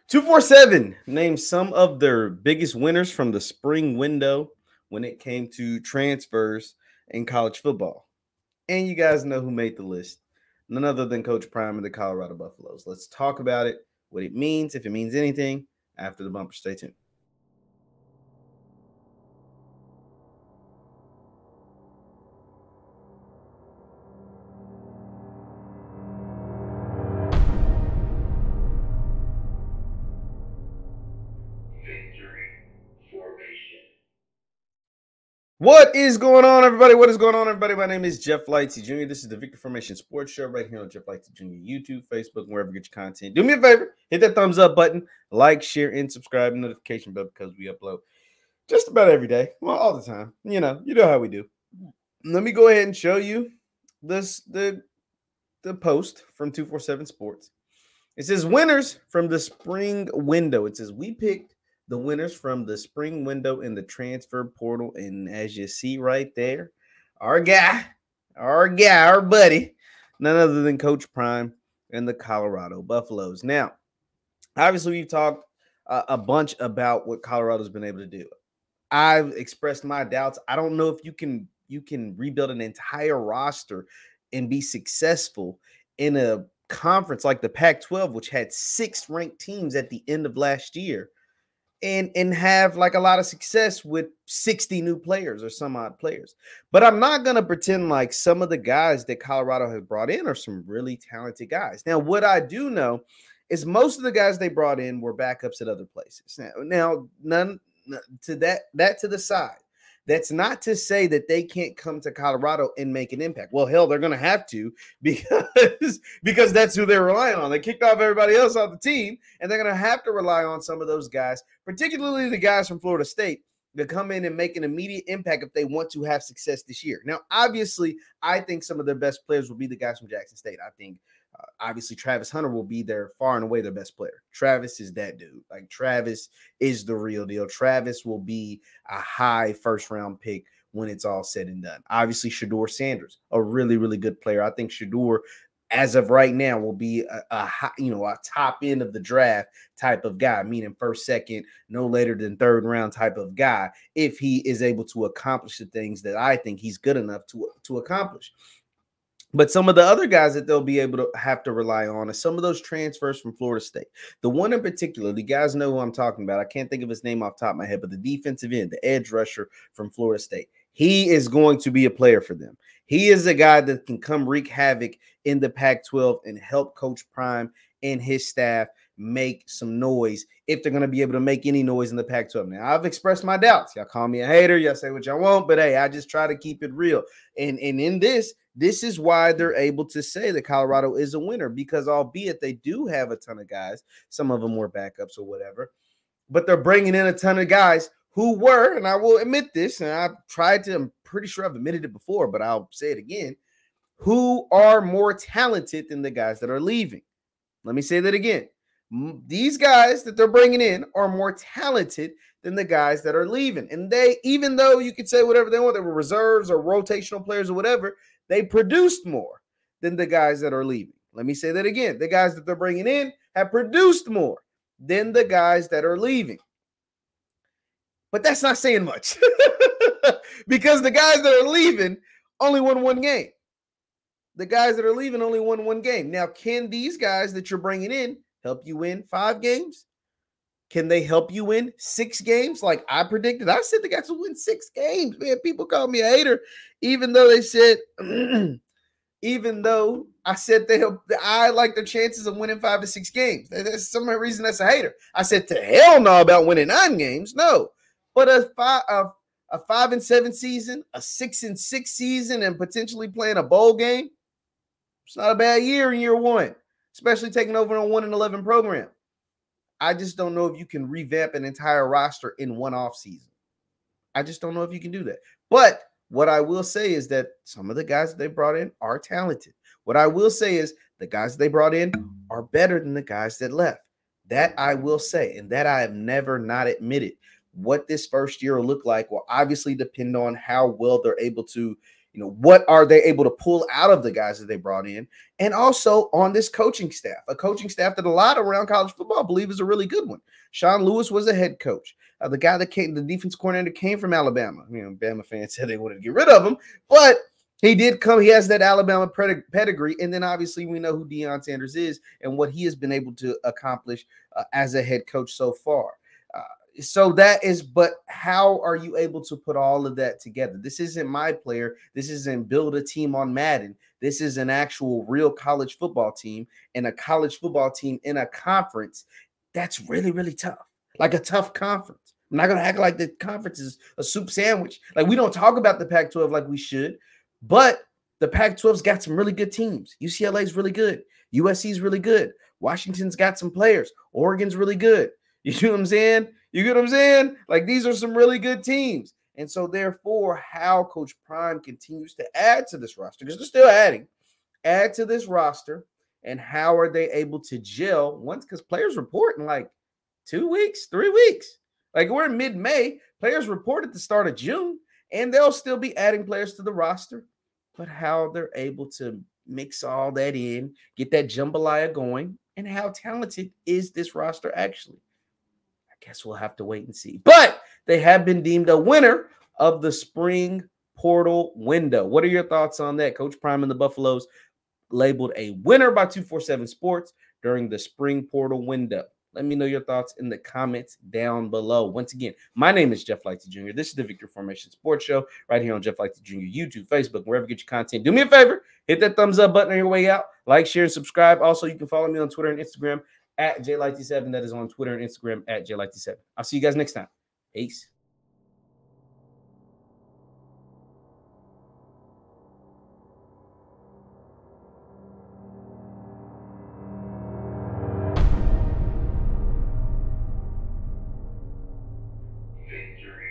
247 named some of their biggest winners from the spring window when it came to transfers in college football. And you guys know who made the list. None other than Coach Prime and the Colorado Buffaloes. Let's talk about it, what it means, if it means anything, after the bumper. Stay tuned. What is going on, everybody? What is going on, everybody? My name is Jeff Lightsy Jr. This is the Victory Formation Sports Show right here on Jeff Lightsy Jr. YouTube, Facebook, wherever you get your content. Do me a favor, hit that thumbs up button, like, share, and subscribe, notification bell because we upload just about every day. Well, all the time. You know how we do. Let me go ahead and show you the post from 247 Sports. It says winners from the spring window. It says we picked the winners from the spring window in the transfer portal. And as you see right there, our buddy, none other than Coach Prime and the Colorado Buffaloes. Now, obviously, we've talked a bunch about what Colorado's been able to do. I've expressed my doubts. I don't know if you can rebuild an entire roster and be successful in a conference like the Pac-12, which had 6 ranked teams at the end of last year, and have like a lot of success with 60 new players or some odd players. But I'm not going to pretend like some of the guys that Colorado has brought in are some really talented guys. Now, what I do know is most of the guys they brought in were backups at other places. Now none to that to the side. That's not to say that they can't come to Colorado and make an impact. Well, hell, they're going to have to because that's who they're relying on. They kicked off everybody else off the team, and they're going to have to rely on some of those guys, particularly the guys from Florida State, to come in and make an immediate impact if they want to have success this year. Now, obviously, I think some of their best players will be the guys from Jackson State. I think obviously Travis Hunter will be their far and away their best player. Travis is that dude. Like, Travis is the real deal. Travis will be a high first-round pick when it's all said and done. Obviously, Shedeur Sanders, a really, really good player. I think Shedeur, as of right now, will be a high, a top end of the draft type of guy, meaning first, second, no later than third round type of guy, if he is able to accomplish the things that I think he's good enough to accomplish. But some of the other guys that they'll be able to have to rely on are some of those transfers from Florida State. The one in particular, the guys know who I'm talking about. I can't think of his name off the top of my head, but the defensive end, the edge rusher from Florida State. He is going to be a player for them. He is a guy that can come wreak havoc in the Pac-12 and help Coach Prime and his staff make some noise if they're going to be able to make any noise in the Pac-12. Now, I've expressed my doubts. Y'all call me a hater. Y'all say what y'all want, but hey, I just try to keep it real. And in this is why they're able to say that Colorado is a winner, because albeit they do have a ton of guys, some of them were backups or whatever, but they're bringing in a ton of guys who were, and I will admit this, and I'm pretty sure I've admitted it before, but I'll say it again, who are more talented than the guys that are leaving. Let me say that again. These guys that they're bringing in are more talented than the guys that are leaving. And they, even though you could say whatever they want, they were reserves or rotational players or whatever, they produced more than the guys that are leaving. Let me say that again. The guys that they're bringing in have produced more than the guys that are leaving. But that's not saying much because the guys that are leaving only won 1 game. The guys that are leaving only won 1 game. Now, can these guys that you're bringing in help you win 5 games? Can they help you win 6 games? Like I predicted, I said the guys will win 6 games. Man, people call me a hater, even though they said, even though I said I like their chances of winning 5 to 6 games. That's some reason that's a hater. I said to hell no about winning 9 games. No, but a 5-7 season, a 6-6 season, and potentially playing a bowl game. It's not a bad year in year 1, especially taking over a 1-11 program. I just don't know if you can revamp an entire roster in 1 offseason. I just don't know if you can do that. But what I will say is that some of the guys that they brought in are talented. What I will say is the guys they brought in are better than the guys that left. That I will say, and that I have never not admitted. What this first year will look like will obviously depend on how well they're able to What are they able to pull out of the guys that they brought in? And also on this coaching staff, a coaching staff that a lot around college football believe is a really good one. Sean Lewis was a head coach. The guy that came, the defense coordinator, came from Alabama. Bama fans said they wanted to get rid of him, but he did come. He has that Alabama pedigree. And then obviously we know who Deion Sanders is and what he has been able to accomplish as a head coach so far. But how are you able to put all of that together? This isn't my player. This isn't build a team on Madden. This is an actual real college football team, and a college football team in a conference that's really, really tough, like a tough conference. I'm not going to act like the conference is a soup sandwich. Like, we don't talk about the Pac-12 like we should, but the Pac-12's got some really good teams. UCLA's really good. USC's really good. Washington's got some players. Oregon's really good. You see what I'm saying? You get what I'm saying? Like, these are some really good teams. And so, therefore, how Coach Prime continues to add to this roster, because they're still add to this roster, and how are they able to gel once? Because players report in like 2 weeks, 3 weeks. Like, we're in mid-May. Players report at the start of June, and they'll still be adding players to the roster. But how they're able to mix all that in, get that jambalaya going, and how talented is this roster actually? I guess we'll have to wait and see. But they have been deemed a winner of the spring portal window. What are your thoughts on that? Coach Prime and the Buffaloes labeled a winner by 247 Sports during the spring portal window. Let me know your thoughts in the comments down below. Once again, my name is Jeff Lightsy Jr. This is the Victory Formation Sports Show right here on Jeff Lightsy Jr. YouTube, Facebook, wherever you get your content. Do me a favor, hit that thumbs up button on your way out. Like, share, and subscribe. Also, you can follow me on Twitter and Instagram at JLightsy7. That is on Twitter and Instagram at JLightsy7. I'll see you guys next time. Peace. Victory.